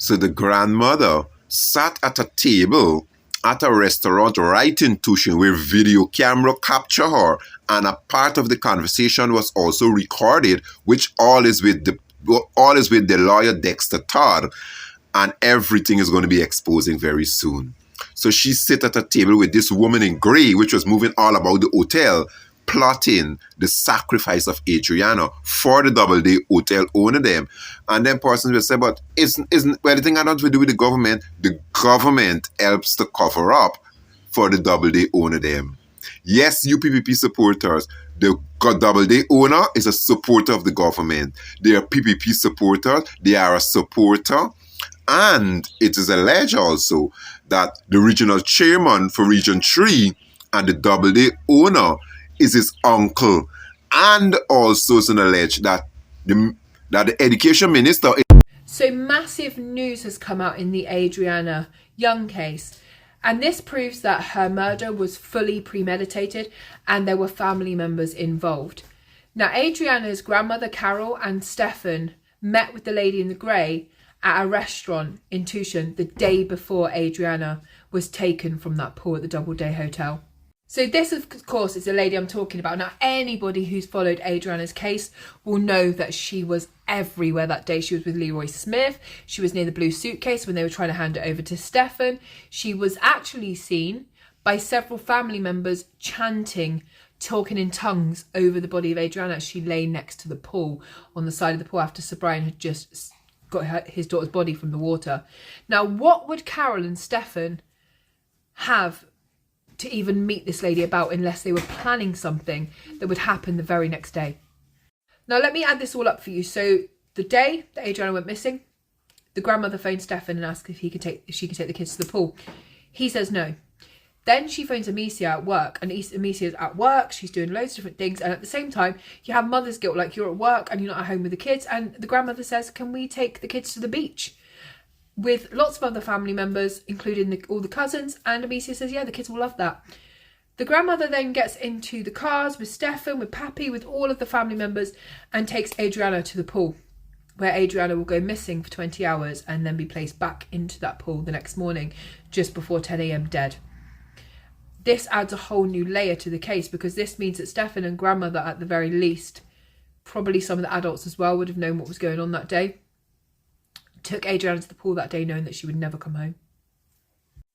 So the grandmother sat at a table at a restaurant right in Tushin where video camera captured her, and a part of the conversation was also recorded, which all is with the lawyer Dexter Todd, and everything is going to be exposing very soon. So she sit at a table with this woman in grey, which was moving all about the hotel, plotting the sacrifice of Adriana for the Doubleday hotel owner them. And then persons will say, but isn't well, the thing I don't to do with the government. The government helps to cover up for the Doubleday owner them. Yes, UPPP supporters, the Doubleday owner is a supporter of the government. They are PPP supporters. They are a supporter. And it is alleged also that the regional chairman for Region 3 and the Doubleday owner is his uncle. And also it's alleged that the education minister... So massive news has come out in the Adrianna Younge case. And this proves that her murder was fully premeditated and there were family members involved. Now, Adriana's grandmother Carol and Stefan met with the lady in the grey at a restaurant in Tushin the day before Adriana was taken from that pool at the Doubleday Hotel. So this, of course, is the lady I'm talking about. Now, anybody who's followed Adriana's case will know that she was everywhere that day. She was with Leroy Smith. She was near the blue suitcase when they were trying to hand it over to Stefan. She was actually seen by several family members chanting, talking in tongues over the body of Adriana as she lay next to the pool, on the side of the pool, after Sir Brian had just got his daughter's body from the water. Now, what would Carol and Stefan have to even meet this lady about unless they were planning something that would happen the very next day? Now, let me add this all up for you. So the day that Adriana went missing, the grandmother phoned Stefan and asked if she could take the kids to the pool. He says no. Then she phones Amicia at work, and Amicia's at work. She's doing loads of different things, and at the same time you have mother's guilt, like you're at work and you're not at home with the kids, and the grandmother says, can we take the kids to the beach? With lots of other family members, including all the cousins, and Amicia says, yeah, the kids will love that. The grandmother then gets into the cars with Stefan, with Pappy, with all of the family members, and takes Adriana to the pool, where Adriana will go missing for 20 hours and then be placed back into that pool the next morning, just before 10 a.m. dead. This adds a whole new layer to the case, because this means that Stefan and grandmother, at the very least, probably some of the adults as well, would have known what was going on that day, took Adriana to the pool that day knowing that she would never come home.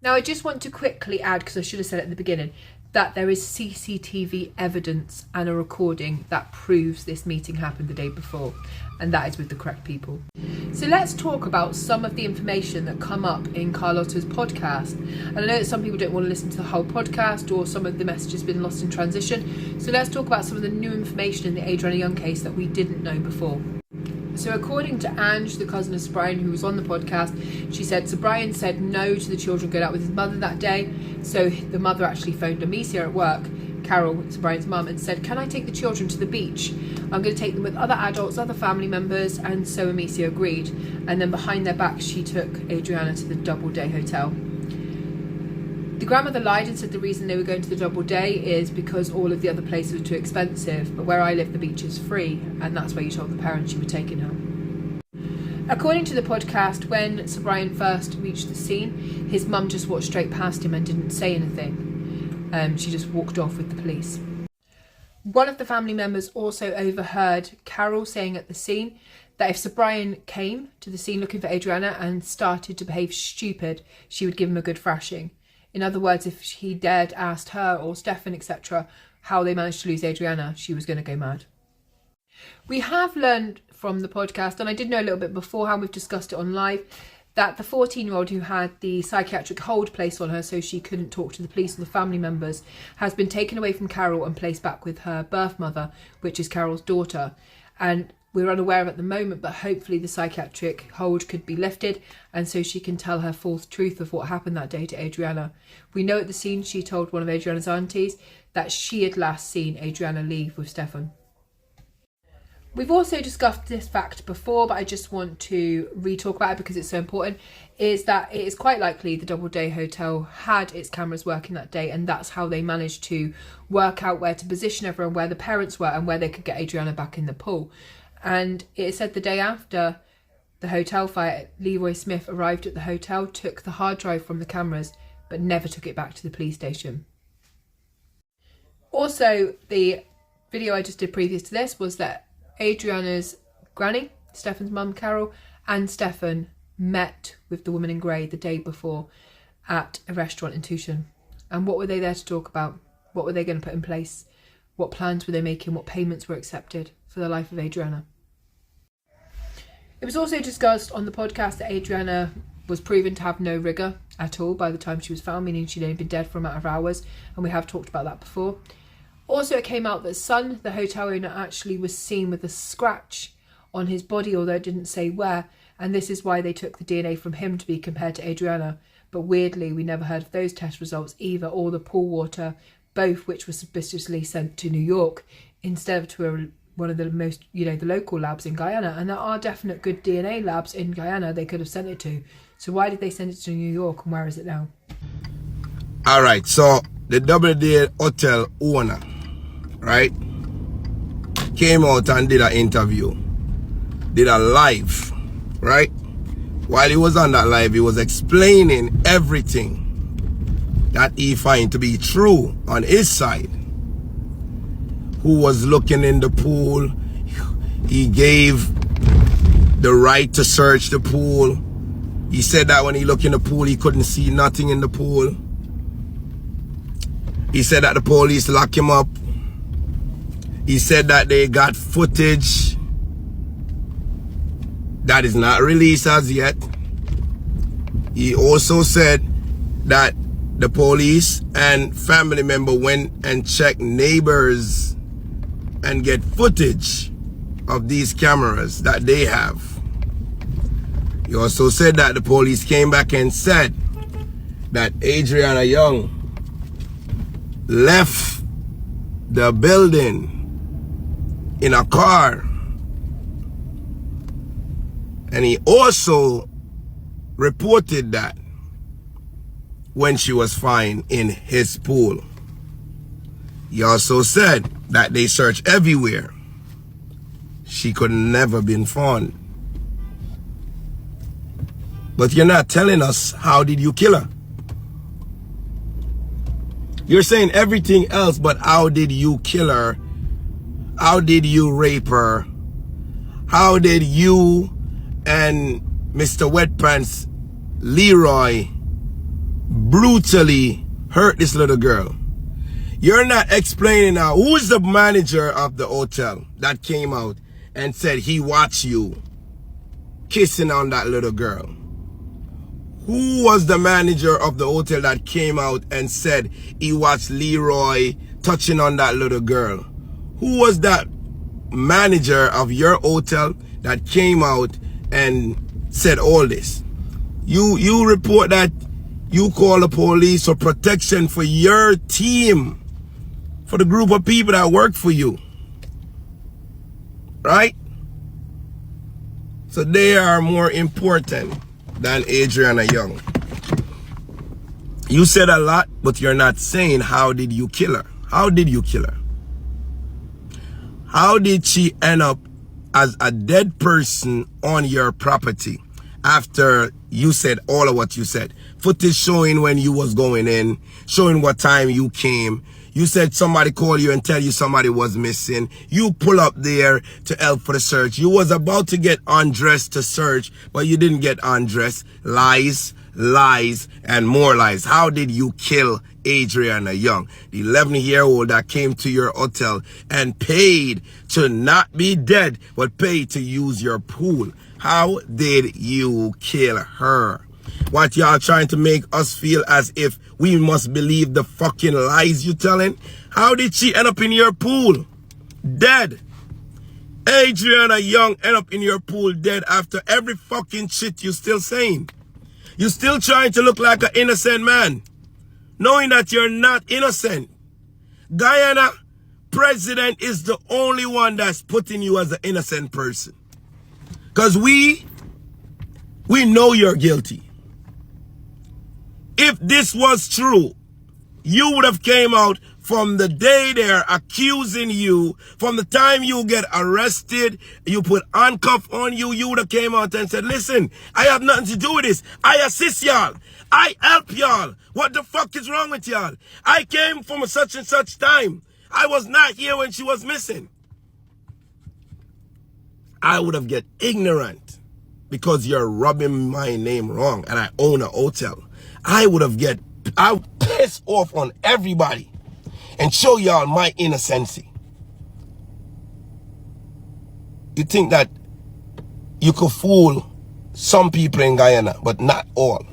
Now, I just want to quickly add, because I should have said it at the beginning, that there is CCTV evidence and a recording that proves this meeting happened the day before, and that is with the correct people. So let's talk about some of the information that come up in Carlotta's podcast. And I know that some people don't want to listen to the whole podcast, or some of the message has been lost in transition. So let's talk about some of the new information in the Adrianna Younge case that we didn't know before. So according to Ange, the cousin of Sir Brian, who was on the podcast, she said Sir Brian said no to the children going out with his mother that day. So the mother actually phoned Amicia at work, Carol, Sir Brian's mum, and said, can I take the children to the beach? I'm going to take them with other adults, other family members. And so Amicia agreed. And then behind their backs, she took Adriana to the Doubleday Hotel. The grandmother lied and said the reason they were going to the Doubleday is because all of the other places were too expensive, but where I live the beach is free, and that's where you told the parents you were taking her. According to the podcast, when Sir Brian first reached the scene, his mum just walked straight past him and didn't say anything. She just walked off with the police. One of the family members also overheard Carol saying at the scene that if Sir Brian came to the scene looking for Adriana and started to behave stupid, she would give him a good thrashing. In other words, if he dared asked her or Stefan, etc., how they managed to lose Adriana, she was going to go mad. We have learned from the podcast, and I did know a little bit beforehand, we've discussed it on live, that the 14-year-old who had the psychiatric hold placed on her so she couldn't talk to the police or the family members has been taken away from Carol and placed back with her birth mother, which is Carol's daughter. And we're unaware of at the moment, but hopefully the psychiatric hold could be lifted and so she can tell her full truth of what happened that day to Adriana. We know at the scene she told one of Adriana's aunties that she had last seen Adriana leave with Stefan. We've also discussed this fact before, but I just want to re-talk about it because it's so important, is that it is quite likely the Doubleday Hotel had its cameras working that day, and that's how they managed to work out where to position everyone, where the parents were and where they could get Adriana back in the pool. And it said the day after, the hotel fire, Leroy Smith arrived at the hotel, took the hard drive from the cameras, but never took it back to the police station. Also, the video I just did previous to this was that Adriana's granny, Stefan's mum Carol, and Stefan met with the woman in grey the day before at a restaurant in Tushin. And what were they there to talk about? What were they going to put in place? What plans were they making? What payments were accepted for the life of Adriana? It was also discussed on the podcast that Adriana was proven to have no rigour at all by the time she was found, meaning she'd only been dead for a matter of hours, and we have talked about that before. Also, it came out that Son, the hotel owner, actually was seen with a scratch on his body, although it didn't say where, and this is why they took the DNA from him to be compared to Adriana. But weirdly, we never heard of those test results either, or the pool water, both which were suspiciously sent to New York instead of to one of the most, the local labs in Guyana. And there are definite good DNA labs in Guyana they could have sent it to. So why did they send it to New York, and where is it now? All right, so the Double Day Hotel owner, right, came out and did an interview, did a live, right? While he was on that live, he was explaining everything that he find to be true on his side. Who was looking in the pool? He gave the right to search the pool. He said that when he looked in the pool, he couldn't see nothing in the pool. He said that the police locked him up. He said that they got footage that is not released as yet. He also said that the police and family member went and checked neighbors and get footage of these cameras that they have. He also said that the police came back and said that Adriana Younge left the building in a car. And he also reported that when she was found in his pool. He also said that they searched everywhere. She could never been found. But you're not telling us, how did you kill her? You're saying everything else, but how did you kill her? How did you rape her? How did you and Mr. Wetpants Leroy brutally hurt this little girl? You're not explaining now who's the manager of the hotel that came out and said he watched you kissing on that little girl. Who was the manager of the hotel that came out and said he watched Leroy touching on that little girl? Who was that manager of your hotel that came out and said all this? You report that you call the police for protection for your team, for the group of people that work for you, right? So they are more important than Adriana Younge. You said a lot, but you're not saying how did you kill her? How did you kill her? How did she end up as a dead person on your property after you said all of what you said? Footage showing when you was going in, showing what time you came. You said somebody called you and tell you somebody was missing. You pull up there to help for the search. You was about to get undressed to search, but you didn't get undressed. Lies, lies, and more lies. How did you kill Adriana Younge, the 11-year-old that came to your hotel and paid to not be dead, but paid to use your pool? How did you kill her? What y'all trying to make us feel as if we must believe the fucking lies you telling? How did she end up in your pool? Dead. Adriana Younge end up in your pool dead after every fucking shit you still saying. You still trying to look like an innocent man, knowing that you're not innocent. Guyana president is the only one that's putting you as an innocent person. Because we know you're guilty. If this was true, you would have came out from the day they're accusing you, from the time you get arrested, you put handcuff on you, you would have came out and said, listen, I have nothing to do with this. I assist y'all. I help y'all. What the fuck is wrong with y'all? I came from a such and such time. I was not here when she was missing. I would have get ignorant because you're rubbing my name wrong and I own a hotel. I would piss off on everybody and show y'all my innocency. You think that you could fool some people in Guyana, but not all.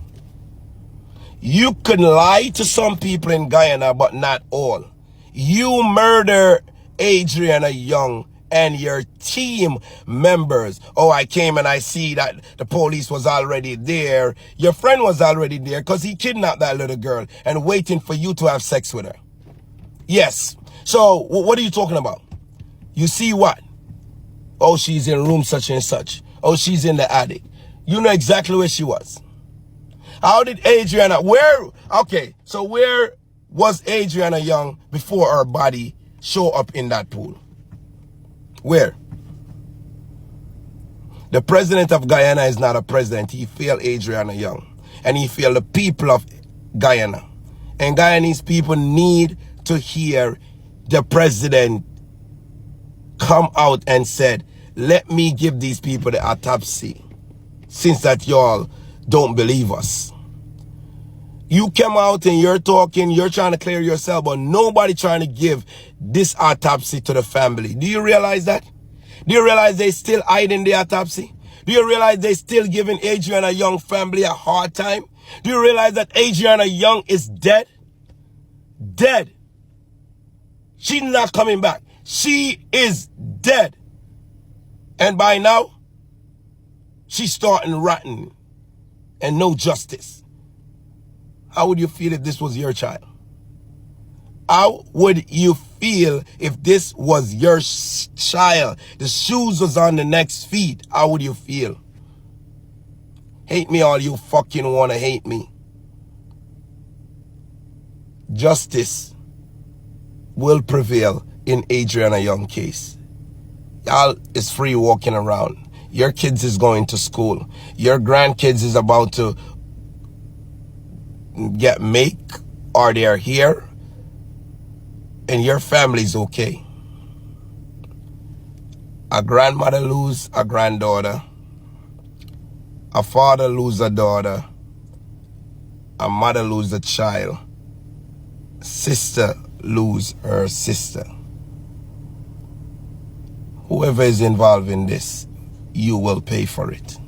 You can lie to some people in Guyana, but not all. You murder Adriana Younge and your team members. Oh, I came and I see that the police was already there. Your friend was already there because he kidnapped that little girl and waiting for you to have sex with her. Yes. So what are you talking about? You see what? Oh, she's in room such and such. Oh, she's in the attic. You know exactly where she was. How did Adriana, where was Adriana Younge before her body show up in that pool? Where? The president of Guyana is not a president. He failed Adriana Younge. And he failed the people of Guyana. And Guyanese people need to hear the president come out and said, let me give these people the autopsy. Since that y'all don't believe us. You come out and you're talking, you're trying to clear yourself, but nobody trying to give this autopsy to the family. Do you realize that? Do you realize they still hiding the autopsy? Do you realize they still giving Adriana Younge family a hard time? Do you realize that Adriana Younge is dead? Dead. She's not coming back. She is dead. And by now, she's starting rotten and no justice. How would you feel if this was your child? How would you feel if this was your child? The shoes was on the next feet. How would you feel? Hate me all you fucking want to hate me. Justice will prevail in Adriana Younge case. Y'all is free walking around. Your kids is going to school. Your grandkids is about to get make or they are here. And your family's okay. A grandmother lose a granddaughter. A father lose a daughter. A mother lose a child. Sister lose her sister. Whoever is involved in this, you will pay for it.